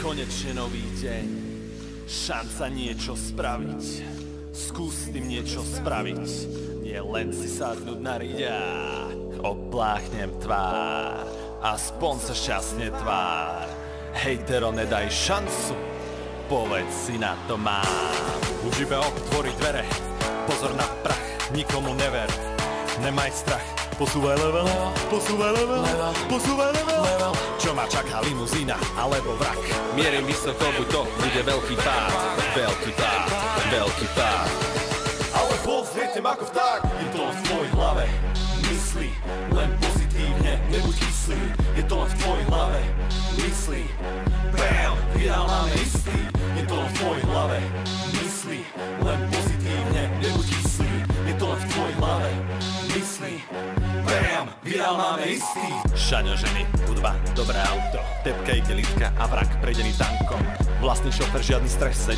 Konečne nový deň, šanca niečo spraviť. Skús s tým niečo spraviť, nie len si sadnúť na riďák. Opláchnem tvár, aspoň sa šťastne tvár. Hejtero, nedaj šancu, povedz si na to mám. Už iba otvoriť dvere, pozor na prach, nikomu never, nemaj strach. Posúvaj level, posúvaj level, posúvaj level. Čo ma čaká, limuzína alebo vrak? Mierim vysoko, buď to bude veľký pád. Veľký pád, veľký pád. Ale pozrietem ako vták, je to len v tvojej hlave. Myslí len pozitívne, nebuď kyslý. Je to len v tvojej hlave. Myslí, bam, vydal máme istý. Je to len v tvojej hlave. Myslí len pozitívne, nebuď kyslý. Je to len v tvojej hlave. Myslí, bam, vydal máme istý. Šaňo, ženy, hudba, dobré auto, tepka ide lítka a vrak prejdený tankom. Vlastný šofer, žiadny stres.